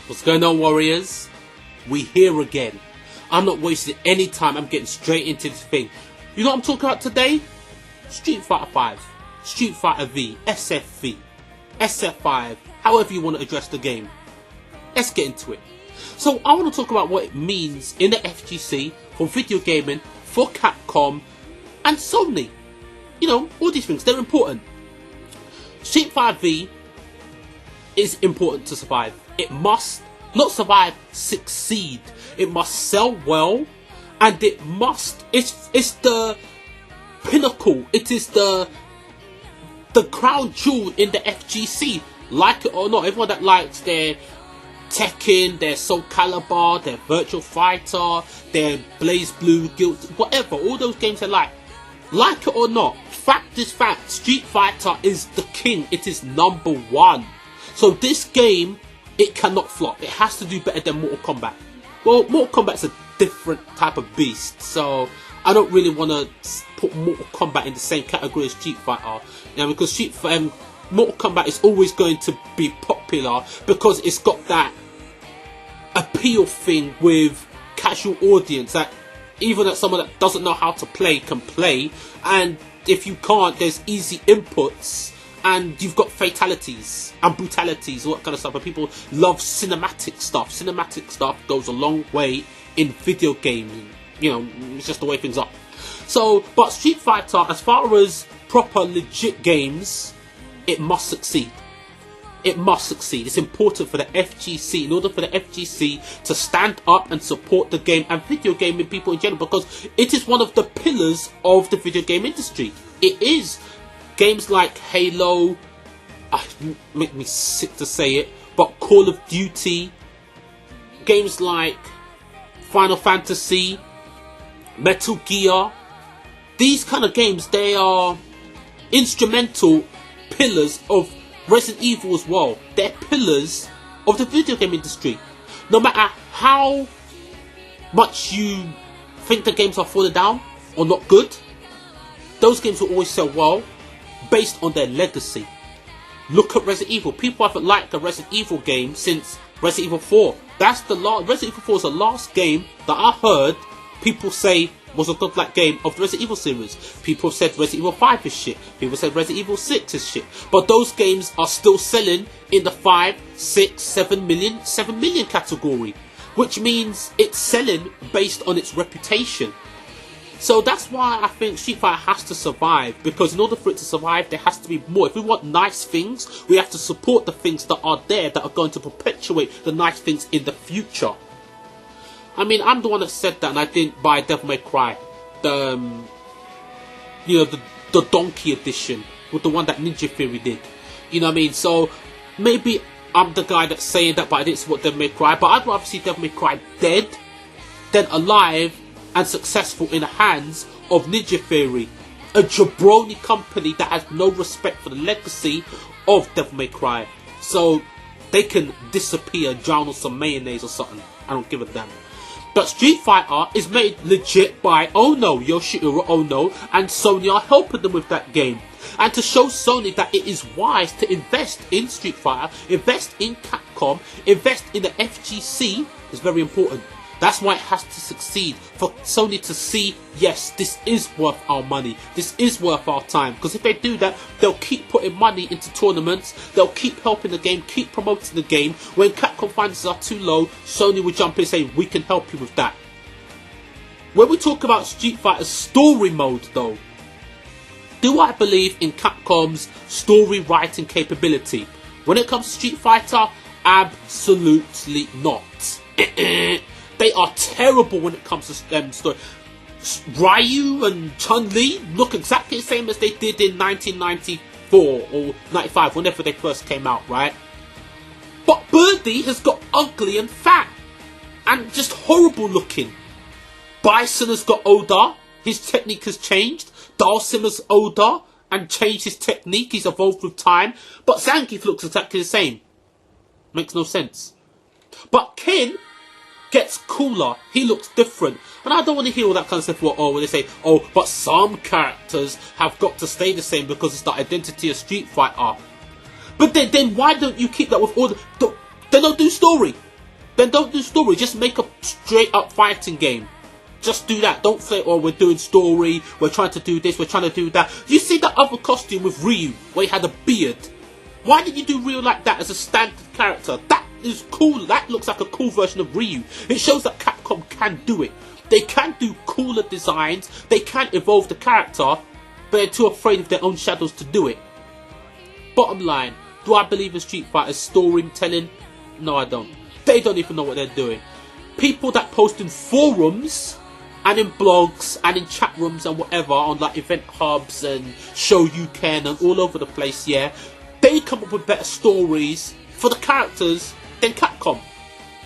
What's going on, warriors? We here again. I'm not wasting any time. I'm getting straight into this thing. You know what I'm talking about today? Street Fighter 5, Street Fighter V, SFV, SF5, however you want to address the game. Let's get into it. So I want to talk about what it means in the FGC for video gaming, for Capcom and Sony. You know, all these things, they're important. Street Fighter V is important to survive. It must not survive, succeed. It must sell well, and it must. It's the pinnacle. It is the crown jewel in the FGC. Like it or not, everyone that likes their Tekken, their Soul Calibur, their Virtual Fighter, their Blaze Blue, Guild, whatever, all those games they like it or not, fact is fact. Street Fighter is the king. It is number one. So this game, it cannot flop. It has to do better than Mortal Kombat. Well, Mortal Kombat's a different type of beast, so I don't really want to put Mortal Kombat in the same category as Street Fighter. Because Mortal Kombat is always going to be popular because it's got that appeal thing with casual audience that even that someone that doesn't know how to play can play, and if you can't, there's easy inputs. And you've got fatalities and brutalities, all that kind of stuff. But people love cinematic stuff. Cinematic stuff goes a long way in video gaming. You know, it's just the way things are. So, but Street Fighter, as far as proper, legit games, it must succeed. It must succeed. It's important for the FGC, in order for the FGC to stand up and support the game and video gaming people in general, because it is one of the pillars of the video game industry. It is. Games like Halo, make me sick to say it, but Call of Duty, games like Final Fantasy, Metal Gear, these kind of games, they are instrumental pillars of Resident Evil as well. They're pillars of the video game industry. No matter how much you think the games are falling down or not good, those games will always sell well, based on their legacy. Look at Resident Evil. People haven't liked a Resident Evil game since Resident Evil 4. That's the last. Resident Evil 4 is the last game that I heard people say was a godlike game of the Resident Evil series. People said Resident Evil 5 is shit. People said Resident Evil 6 is shit. But those games are still selling in the 5, 6, 7 million category, which means it's selling based on its reputation. So that's why I think Street Fighter has to survive, because in order for it to survive, there has to be more. If we want nice things, we have to support the things that are there that are going to perpetuate the nice things in the future. I mean, I'm the one that said that, and I didn't buy Devil May Cry, the Donkey edition, with the one that Ninja Theory did. You know what I mean? So maybe I'm the guy that's saying that, but I didn't support Devil May Cry. But I'd rather see Devil May Cry dead than alive and successful in the hands of Ninja Theory, a jabroni company that has no respect for the legacy of Devil May Cry. So they can disappear, drown on some mayonnaise or something. I don't give a damn. But Street Fighter is made legit by Ono, Yoshihiro Ono, and Sony are helping them with that game. And to show Sony that it is wise to invest in Street Fighter, invest in Capcom, invest in the FGC is very important. That's why it has to succeed, for Sony to see, yes, this is worth our money, this is worth our time. Because if they do that, they'll keep putting money into tournaments, they'll keep helping the game, keep promoting the game. When Capcom finances are too low, Sony will jump in and say, we can help you with that. When we talk about Street Fighter's story mode though, do I believe in Capcom's story writing capability? When it comes to Street Fighter, absolutely not. They are terrible when it comes to story. Ryu and Chun-Li look exactly the same as they did in 1994 or 95, whenever they first came out, right? But Birdie has got ugly and fat and just horrible looking. Bison has got older. His technique has changed. Dalsim's older and changed his technique. He's evolved with time. But Zangief looks exactly the same. Makes no sense. But Ken gets cooler. He looks different. And I don't want to hear all that kind of stuff when they say, oh, but some characters have got to stay the same because it's the identity of Street Fighter. But then why don't you keep that with all the... Then don't do story. Then don't do story. Just make a straight up fighting game. Just do that. Don't say, oh, we're doing story, we're trying to do this, we're trying to do that. You see that other costume with Ryu, where he had a beard? Why did you do Ryu like that as a standard character? That is cool. That looks like a cool version of Ryu. It shows that Capcom can do it. They can do cooler designs, they can evolve the character, but they're too afraid of their own shadows to do it. Bottom line, do I believe in Street Fighter's storytelling? No, I don't. They don't even know what they're doing. People that post in forums and in blogs and in chat rooms and whatever on like event hubs and Show You Can and all over the place, yeah, they come up with better stories for the characters than Capcom.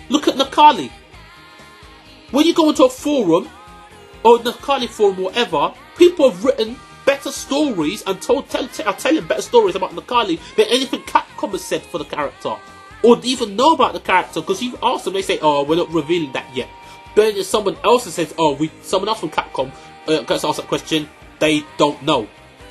Look at Nakali. When you go into a forum or Nakali forum or whatever, people have written better stories and are telling better stories about Nakali than anything Capcom has said for the character, or even know about the character, because you've asked them, they say, oh, we're not revealing that yet. But then someone else says, oh, someone else from Capcom gets asked that question, they don't know.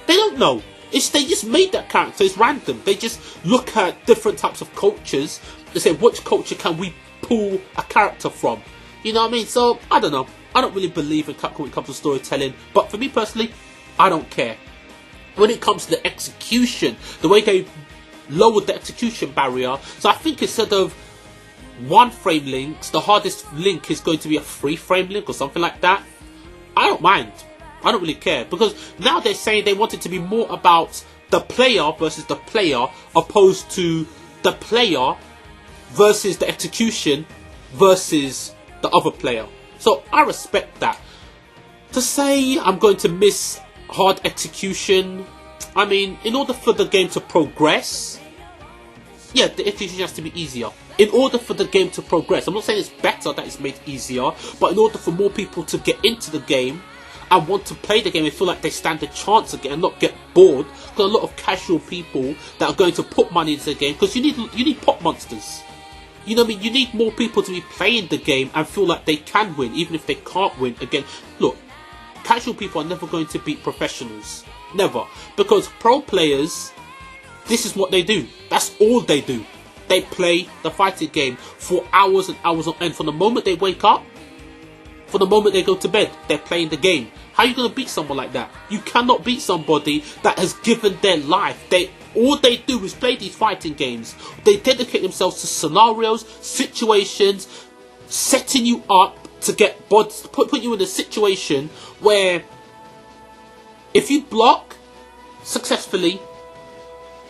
They don't know. They just made that character. It's random. They just look at different types of cultures. They say, which culture can we pull a character from? You know what I mean? So, I don't know. I don't really believe in Capcom when it comes to storytelling. But for me personally, I don't care. When it comes to the execution, the way they lowered the execution barrier, so I think instead of 1 frame links, the hardest link is going to be a 3 frame link or something like that. I don't mind. I don't really care, because now they're saying they want it to be more about the player versus the player, opposed to the player versus the execution versus the other player. So I respect that. To say I'm going to miss hard execution, I mean, in order for the game to progress, yeah, the execution has to be easier. In order for the game to progress, I'm not saying it's better that it's made easier, but in order for more people to get into the game and want to play the game and feel like they stand a chance again and not get bored, because a lot of casual people that are going to put money into the game, because you need pop monsters. You know what I mean? You need more people to be playing the game and feel like they can win, even if they can't win. Again, look, casual people are never going to beat professionals. Never. Because pro players, this is what they do. That's all they do. They play the fighting game for hours and hours on end. From the moment they wake up, from the moment they go to bed, they're playing the game. How are you going to beat someone like that? You cannot beat somebody that has given their life. All they do is play these fighting games. They dedicate themselves to scenarios, situations, setting you up to get put you in a situation where if you block successfully,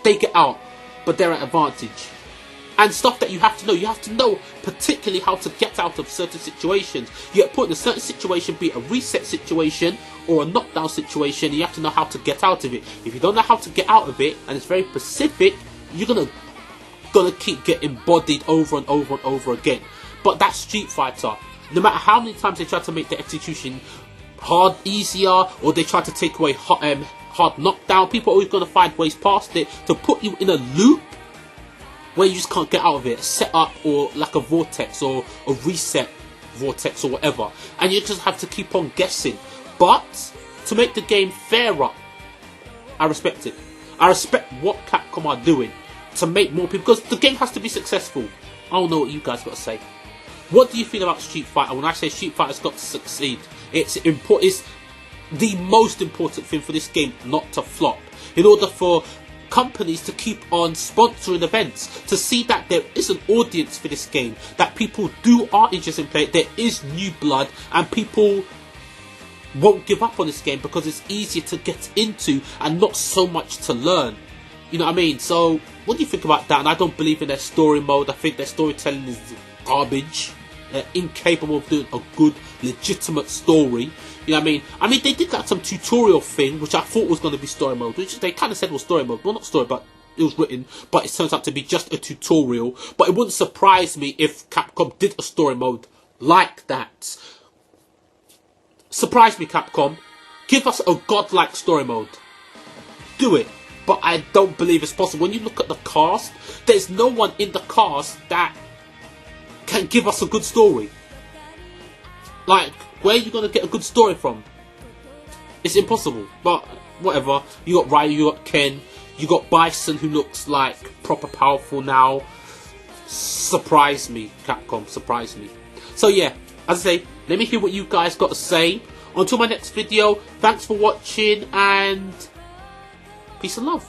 they get out, but they're at advantage. And stuff that you have to know. You have to know particularly how to get out of certain situations. You get put in a certain situation, be it a reset situation or a knockdown situation, and you have to know how to get out of it. If you don't know how to get out of it, and it's very specific, you're gonna keep getting bodied over and over and over again. But that's Street Fighter. No matter how many times they try to make the execution hard, easier, or they try to take away hard knockdown, people are always gonna find ways past it to put you in a loop where you just can't get out of it, set up or like a vortex or a reset vortex or whatever, and you just have to keep on guessing. But to make the game fairer, I respect it. I respect what Capcom are doing to make more people, because the game has to be successful. I don't know what you guys got to say. What do you feel about Street Fighter? When I say Street Fighter's got to succeed, it's the most important thing for this game not to flop. In order for companies to keep on sponsoring events, to see that there is an audience for this game, that people are interested in playing, there is new blood, and people won't give up on this game because it's easier to get into and not so much to learn. You know what I mean? So what do you think about that? And I don't believe in their story mode. I think their storytelling is garbage. They're incapable of doing a good, legitimate story. You know what I mean? I mean, they did like some tutorial thing, which I thought was going to be story mode, which they kind of said was story mode. Well, not story, but it was written, but it turns out to be just a tutorial. But it wouldn't surprise me if Capcom did a story mode like that. Surprise me, Capcom. Give us a godlike story mode. Do it. But I don't believe it's possible. When you look at the cast, there's no one in the cast that can give us a good story. Like, where are you gonna get a good story from? It's impossible. But whatever. You got Ryu, you got Ken, you got Bison, who looks like proper powerful now. Surprise me, Capcom, surprise me. So yeah, as I say, let me hear what you guys got to say. Until my next video, thanks for watching and peace and love.